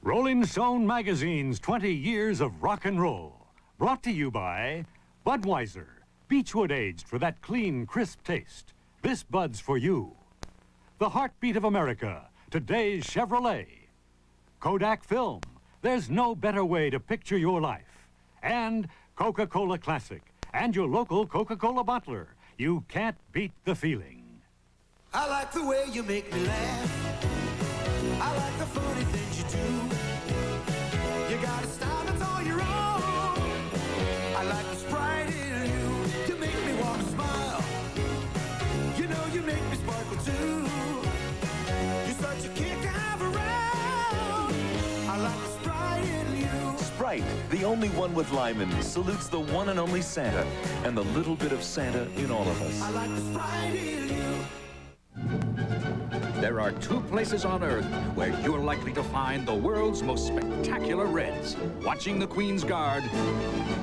Rolling Stone Magazine's 20 Years of Rock and Roll. Brought to you by Budweiser. Beechwood aged for that clean, crisp taste. This Bud's for you. The heartbeat of America. Today's Chevrolet. Kodak Film. There's no better way to picture your life. And Coca-Cola Classic. And your local Coca-Cola bottler. You can't beat the feeling. I like the way you make me laugh. I like the funny things you do. You got a style that's all your own. I like the Sprite in you. You make me want to smile. You know you make me sparkle too. You're such a kick to have around. I like the Sprite in you. Sprite, the only one with Lyman, salutes the one and only Santa and the little bit of Santa in all of us. I like the Sprite in you. There are two places on Earth where you're likely to find the world's most spectacular reds. Watching the Queen's Guard,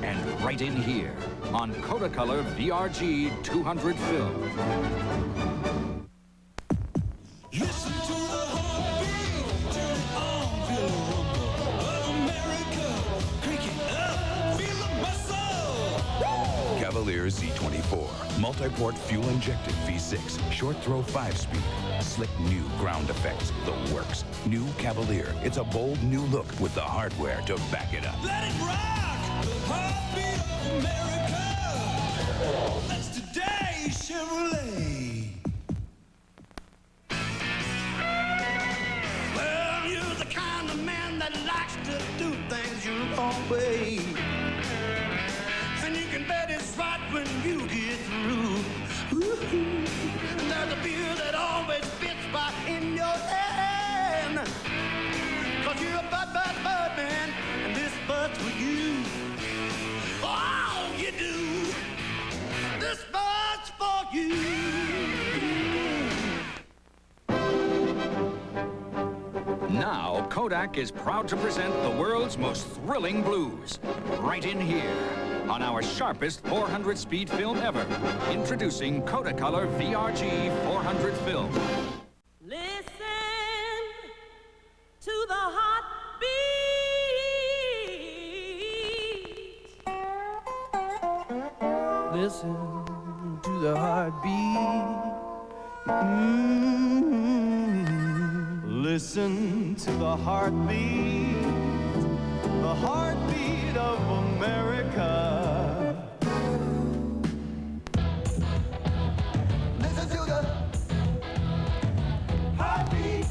and right in here on Kodacolor VRG 200 film. Listen to the heartbeat, turn on, feel the rumble of America. Crank it up, feel the muscle. Cavalier Z24, multi-port fuel-injected V6, short-throw 5-speed, slick new ground effects, the works. New Cavalier, it's a bold new look with the hardware to back it up. Let it rock, the heartbeat of America. That's today's Chevrolet. Well, you're the kind of man that likes to do things your own way. And you can bet it's right when you get through. Ooh, there's a beer that always fits right in your hand. 'Cause you're a bud man, and this bud's for you. Oh, you do. This bud's for you. Now, Kodak is proud to present the world's most thrilling blues. Right in here on our sharpest 400-speed film ever. Introducing Kodacolor VRG 400 film. Listen to the heartbeat. Listen to the heartbeat. Listen to the heartbeat of America. Listen to the heartbeat.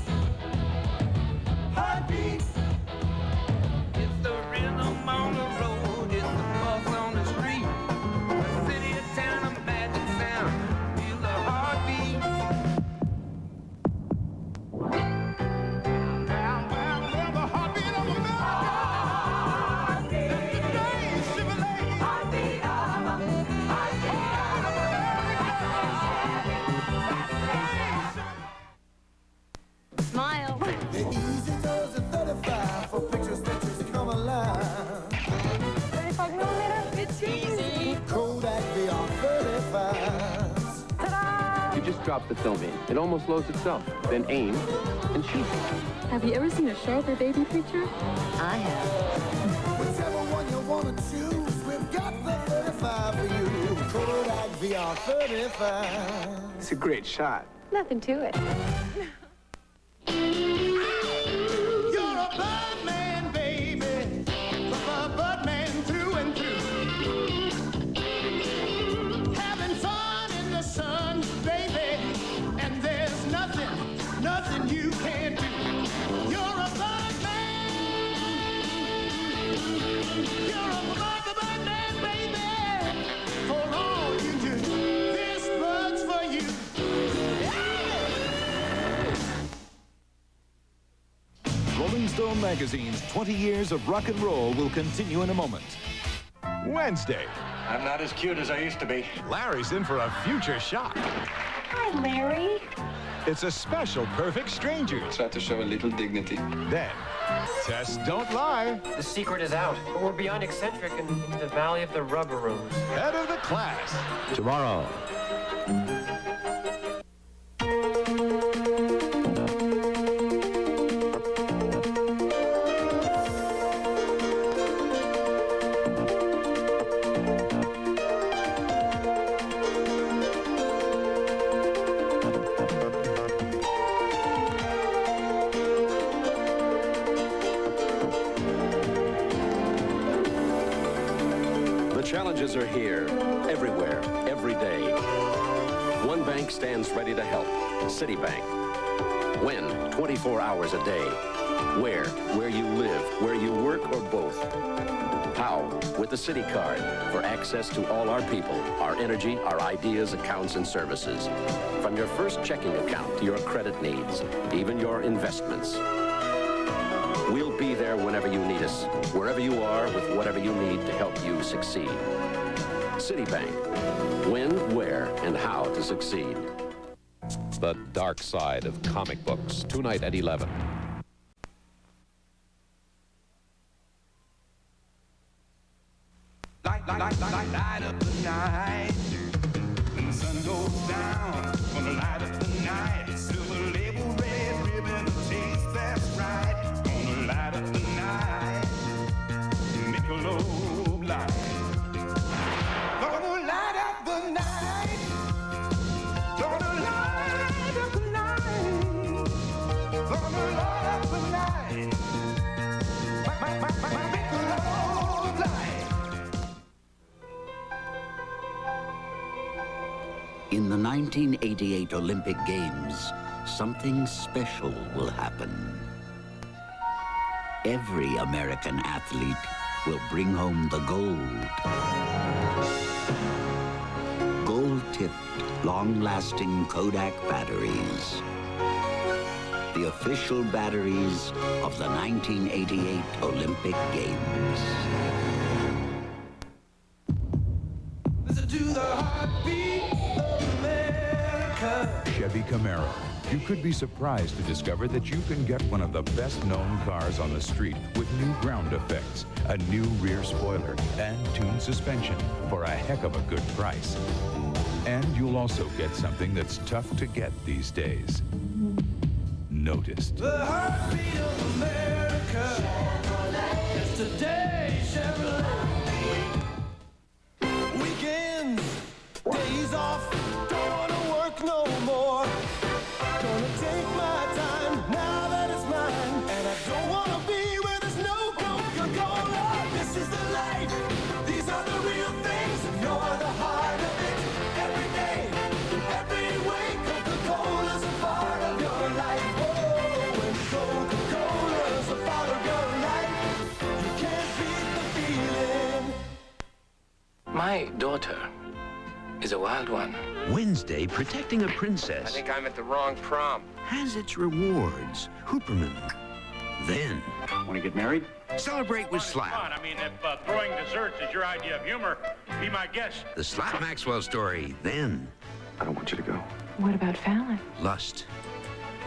Heartbeat. It's the rhythm on the road, it's the pulse on the street. The city of town, a magic sound. Feel the heartbeat. The heartbeat of America. Today's Chevrolet. Heartbeat of America. Smile. The easy does a 35 for pictures come alive. 35 millimeter. It's easy. Kodak VR 35s. Ta-da! You just drop the film in. It almost loads itself. Then aim and shoot. Have you ever seen a sharper baby picture? I have. Whichever one you want to choose, we've got the 35 for you. Kodak VR 35. It's a great shot. Nothing to it. You're a bud man, baby. A bud man through and through. Having fun in the sun, baby. And there's nothing you can't do. You're a bud man. You're a bud man, baby. For all you do, this bud's for you. Rolling Stone Magazine's 20 Years of Rock and Roll will continue in a moment. Wednesday, I'm not as cute as I used to be. Larry's in for a future shock. Hi, Larry. It's a special Perfect Strangers. Try to show a little dignity. Then, tests don't lie. The secret is out. We're beyond eccentric and into the valley of the rubber rose. Head of the class. Tomorrow. Challenges are here, everywhere, every day. One bank stands ready to help, Citibank. When? 24 hours a day. Where? Where you live, where you work, or both. How? With the Citi Card, for access to all our people, our energy, our ideas, accounts, and services. From your first checking account to your credit needs, even your investments. We'll be there whenever you need us, wherever you are, with whatever you need to help you succeed. Citibank. When, where, and how to succeed. The Dark Side of Comic Books, tonight at 11. Light up the night. When the sun goes down, gonna light up the night. Silver label, red ribbon, a taste that's right. Gonna light up the night. Michelob Light. Gonna light up the night. Gonna light up the night. Gonna light up the night. My Michelob Light. In the 1988 Olympic Games, something special will happen. Every American athlete will bring home the gold. Gold-tipped, long-lasting Kodak batteries. The official batteries of the 1988 Olympic Games. Listen to the heartbeat of America. Chevy Camaro. You could be surprised to discover that you can get one of the best-known cars on the street with new ground effects, a new rear spoiler, and tuned suspension for a heck of a good price. And you'll also get something that's tough to get these days. Noticed. The heartbeat of America. Chevrolet. It's today, Chevrolet. Weekends, days off, don't wanna work no more. Gonna take my time now that it's mine. And I don't wanna be where there's no Coca-Cola. This is the life, these are the real things. And you're the heart of it. Every day, in every way, Coca-Cola's a part of your life. Oh, when Coca-Cola's a part of your life, you can't beat the feeling. My daughter is a wild one. Wednesday, protecting a princess I think I'm at the wrong prom. has its rewards. Hooperman. Then, Want to get married? celebrate with Fun. Slap. I mean, if throwing desserts is your idea of humor, be my guest. The Slap Maxwell story. Then, I don't want you to go. What about Fallon? Lust.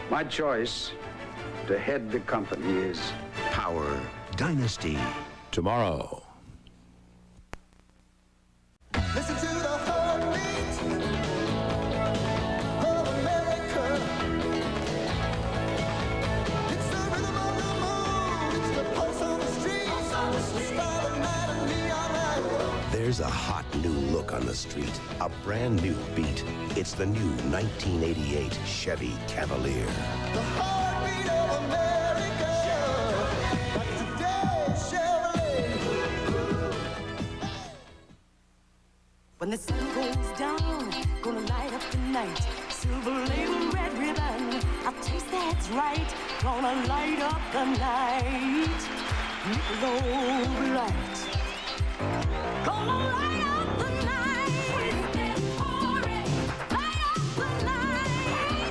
My choice to head the company is Power. Dynasty. Tomorrow. Listen to the heartbeat of America. It's the rhythm of the moon. It's the pulse on the street. The starlight and neon light. There's a hot new look on the street, a brand new beat. It's the new 1988 Chevy Cavalier. The heartbeat of America. Like today, Chevrolet. When the sun goes down, gonna light up the night. Silver label, red ribbon, a taste that's right. Gonna light up the night. Michelob Light. Gonna light up the night. Pour it, light up the night.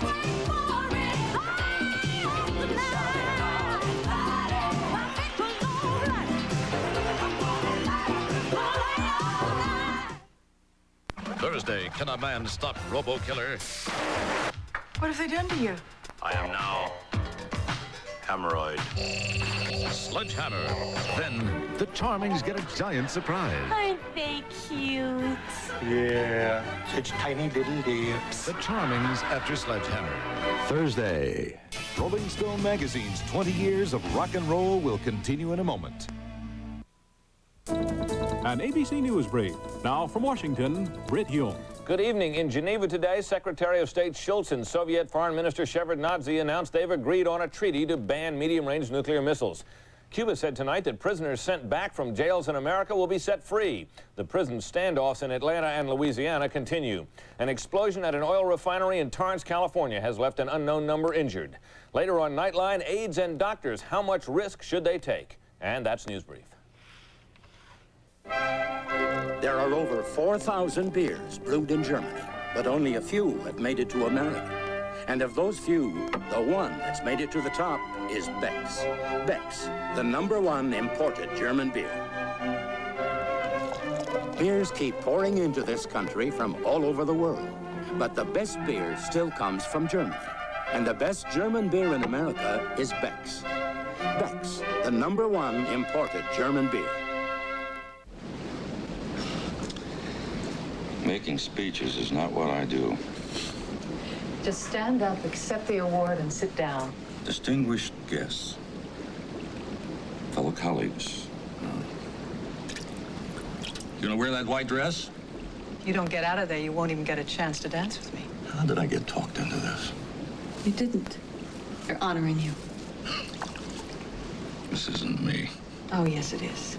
Pour it, light up the night. My Michelob Light. I'm gonna light up the night. Thursday, can a man stop Robo-Killer? What have they done to you? I am now hemorrhoid. Sledgehammer. Then the Charmings get a giant surprise. Aren't they cute? Yeah, such tiny little lips. The Charmings after Sledgehammer. Thursday. Rolling Stone magazine's 20 years of rock and roll will continue in a moment. An ABC News brief. Now from Washington, Britt Hume. Good evening. In Geneva today, Secretary of State Schultz and Soviet Foreign Minister Shevardnadze announced they've agreed on a treaty to ban medium-range nuclear missiles. Cuba said tonight that prisoners sent back from jails in America will be set free. The prison standoffs in Atlanta and Louisiana continue. An explosion at an oil refinery in Torrance, California has left an unknown number injured. Later on Nightline, aides and doctors, how much risk should they take? And that's News Brief. There are over 4,000 beers brewed in Germany, but only a few have made it to America. And of those few, the one that's made it to the top is Beck's. Beck's, the #1 imported German beer. Beers keep pouring into this country from all over the world, but the best beer still comes from Germany. And the best German beer in America is Beck's. Beck's, the #1 imported German beer. Making speeches is not what I do. Just stand up, accept the award, and sit down. Distinguished guests, fellow colleagues. You gonna wear that white dress? You don't get out of there, you won't even get a chance to dance with me. How did I get talked into this? You didn't. They're honoring you. This isn't me. Oh, yes, it is.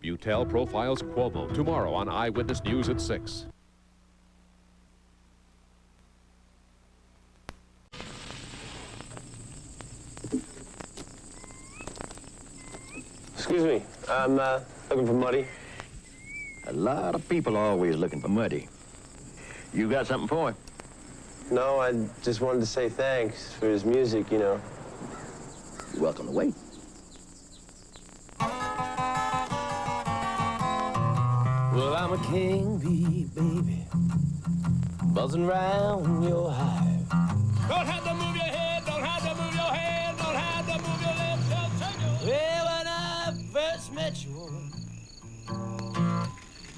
Butel profiles Cuomo tomorrow on Eyewitness News at 6. Excuse me, I'm looking for Muddy. A lot of people are always looking for Muddy. You got something for him? No, I just wanted to say thanks for his music, you know. You're welcome to wait. Well, I'm a king bee, baby, buzzing round your hive. Don't have to move your head, don't have to move your hand, don't have to move your lips, just take your... Well, when I first met you,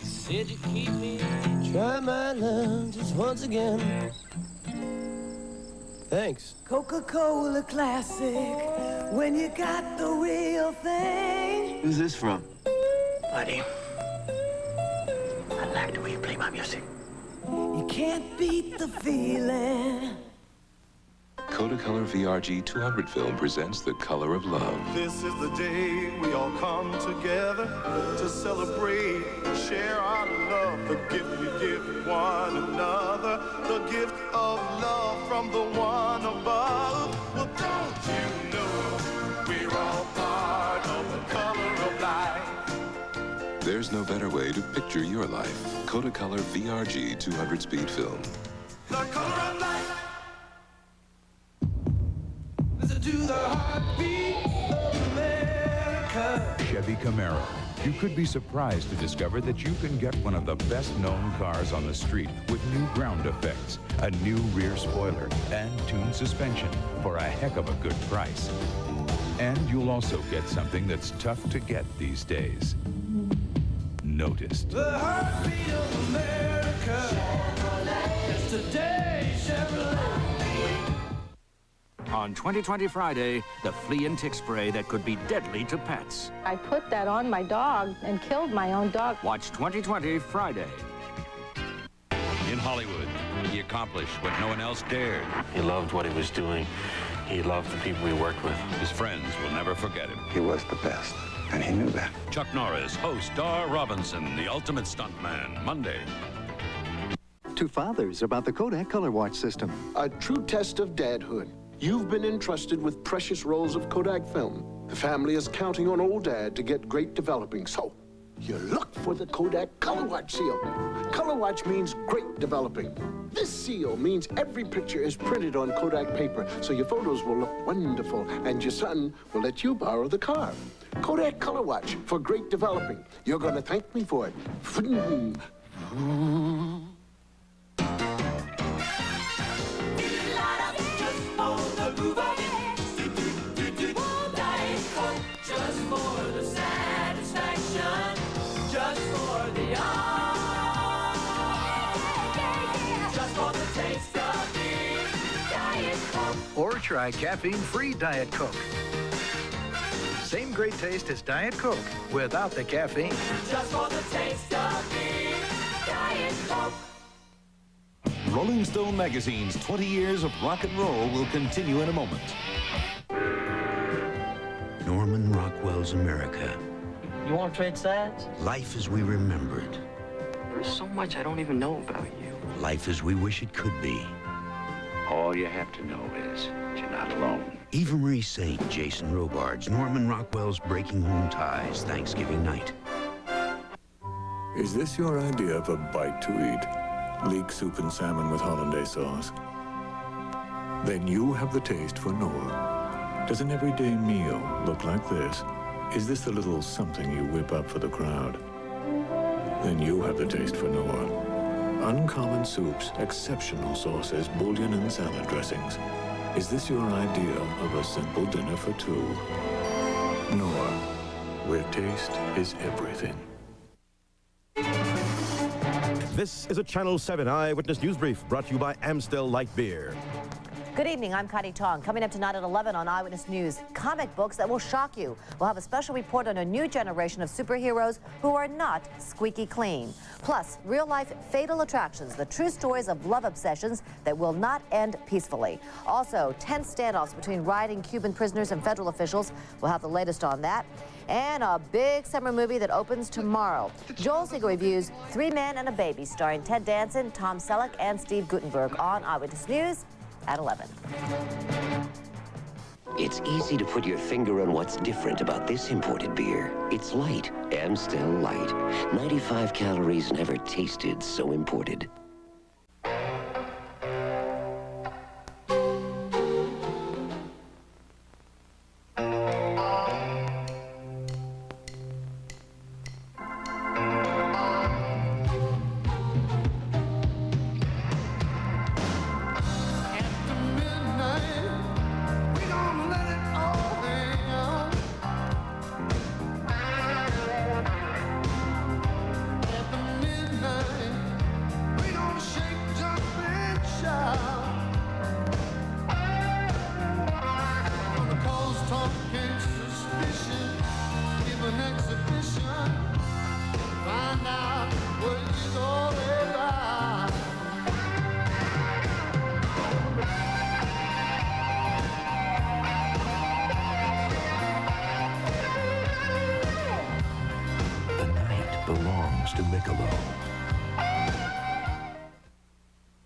said you keep me, try my love just once again. Thanks. Coca-Cola Classic, when you got the real thing. Who's this from? Buddy, I like the way you play my music. You can't beat the feeling. Kodacolor VRG 200 film presents The Color of Love. This is the day we all come together to celebrate, share our love, the gift we give one another, the gift of love from the one above. Well, don't you know we're all part of the color of life? There's no better way to picture your life. Kodacolor VRG 200 speed film. The color of life. Listen to the heartbeat of America. Chevy Camaro. You could be surprised to discover that you can get one of the best-known cars on the street with new ground effects, a new rear spoiler, and tuned suspension for a heck of a good price. And you'll also get something that's tough to get these days. Noticed. The heartbeat of America. Chevrolet. It's today, Chevrolet. On 2020 Friday, the flea and tick spray that could be deadly to pets. I put that on my dog and killed my own dog. Watch 2020 Friday. In Hollywood, he accomplished what no one else dared. He loved what he was doing. He loved the people he worked with. His friends will never forget him. He was the best, and he knew that. Chuck Norris hosts Dar Robinson, the ultimate stuntman, Monday. To fathers about the Kodak Colorwatch system. A true test of dadhood. You've been entrusted with precious rolls of Kodak film. The family is counting on old dad to get great developing, so you look for the Kodak Colorwatch seal. Colorwatch means great developing. This seal means every picture is printed on Kodak paper, so your photos will look wonderful, and your son will let you borrow the car. Kodak Colorwatch for great developing. You're gonna thank me for it. Just for the satisfaction, just for the just for the taste of the Diet Coke. Or try caffeine-free Diet Coke. Same great taste as Diet Coke without the caffeine. Just for the taste of the Diet Coke. Rolling Stone magazine's 20 years of rock and roll will continue in a moment. Rockwell's America. You want to trade sides? Life as we remembered. There's so much I don't even know about you. Life as we wish it could be. All you have to know is that you're not alone. Eva Marie Saint, Jason Robards, Norman Rockwell's Breaking Home Ties, Thanksgiving night. Is this your idea of a bite to eat? Leek soup and salmon with hollandaise sauce? Then you have the taste for Noah. Does an everyday meal look like this? Is this the little something you whip up for the crowd? Then you have the taste for Noah. Uncommon soups, exceptional sauces, bouillon and salad dressings. Is this your idea of a simple dinner for two? Noah, where taste is everything. This is a Channel 7 Eyewitness News Brief brought to you by Amstel Light Beer. Good evening, I'm Connie Tong. Coming up tonight at 11 on Eyewitness News, comic books that will shock you. We'll have a special report on a new generation of superheroes who are not squeaky clean. Plus, real-life fatal attractions, the true stories of love obsessions that will not end peacefully. Also, tense standoffs between rioting Cuban prisoners and federal officials. We'll have the latest on that. And a big summer movie that opens tomorrow. Joel Siegel reviews Three Men and a Baby, starring Ted Danson, Tom Selleck, and Steve Guttenberg on Eyewitness News at 11. It's easy to put your finger on what's different about this imported beer. It's light, Amstel Light. 95 calories, never tasted so imported.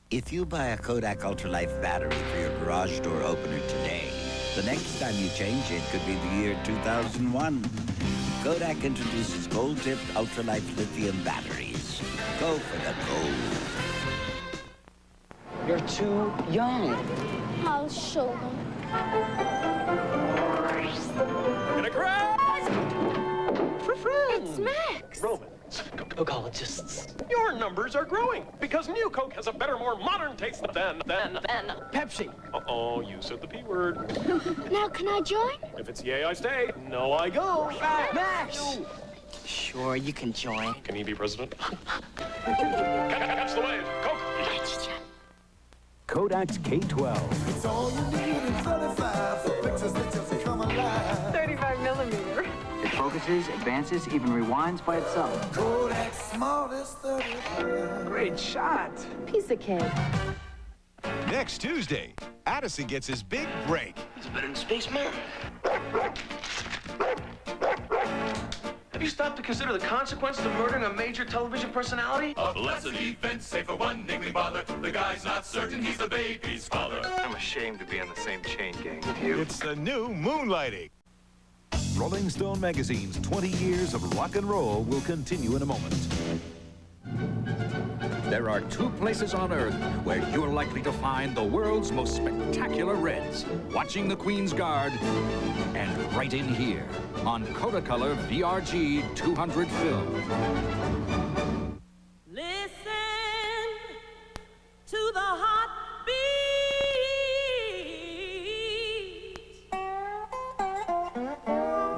If you buy a Kodak Ultralight battery for your garage door opener today, the next time you change it could be the year 2001. Kodak introduces gold-tipped ultralight lithium batteries. Go for the gold. You're too young. I'll show them. In a crash! It's Max. Roman. Cocologists. Your numbers are growing because New Coke has a better, more modern taste than Pepsi. Uh-oh, you said the P word. Now can I join? If it's yay, I stay. No, I go. Max! Sure, you can join. Can he be president? Catch the wave. Coke. Kodak's K12. It's all you need in 35 for pictures that just come alive. 35 millimeter. It focuses, advances, even rewinds by itself. Kodak's smallest 35. Great shot. Piece of cake. Next Tuesday, Addison gets his big break. He's better than Space Man. Have you stopped to consider the consequences of murdering a major television personality? A blessed event, say for one niggly bother. The guy's not certain he's the baby's father. I'm ashamed to be on the same chain gang with you. It's the new Moonlighting. Rolling Stone magazine's 20 years of rock and roll will continue in a moment. There are two places on Earth where you're likely to find the world's most spectacular reds. Watching the Queen's Guard, and right in here on Kodacolor VRG 200 film. Listen to the heartbeat.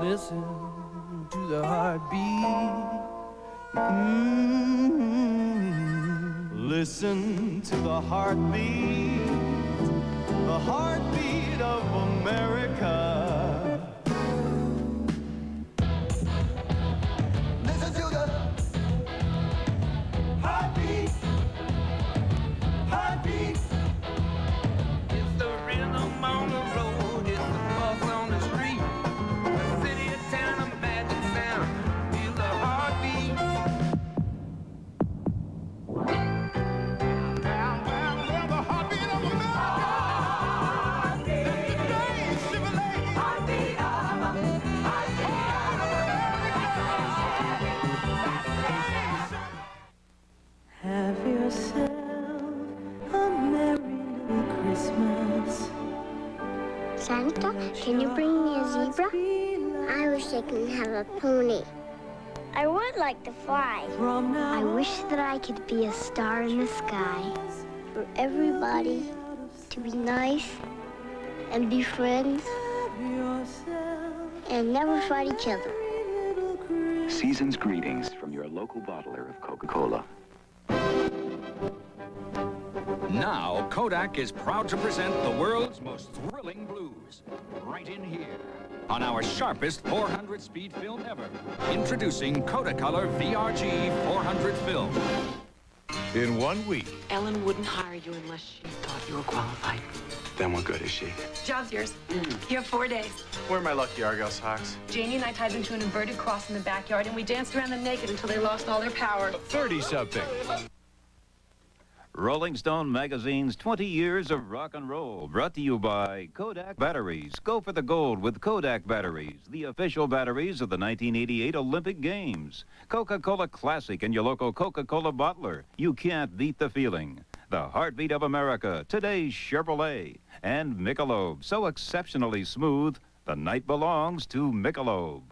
Listen to the heartbeat. Listen to the heartbeat of America. Listen to the heartbeat. Heartbeat. It's the rhythm on the road, it's the pulse on the street. The city of town, Can you bring me a zebra? I wish I could have a pony. I would like to fly. I wish that I could be a star in the sky. For everybody to be nice and be friends and never fight each other. Season's greetings from your local bottler of Coca-Cola. Now, Kodak is proud to present the world's most thrilling blues, right in here, on our sharpest 400-speed film ever. Introducing Kodacolor VRG 400 film. In 1 week. Ellen wouldn't hire you unless she thought you were qualified. Then what good is she? Job's yours. You have 4 days. Where are my lucky Argyle socks? Janie and I tied them to an inverted cross in the backyard, and we danced around them naked until they lost all their power. 30-something. Rolling Stone Magazine's 20 Years of Rock and Roll, brought to you by Kodak Batteries. Go for the gold with Kodak Batteries, the official batteries of the 1988 Olympic Games. Coca-Cola Classic and your local Coca-Cola bottler. You can't beat the feeling. The heartbeat of America, today's Chevrolet. And Michelob, so exceptionally smooth, the night belongs to Michelob.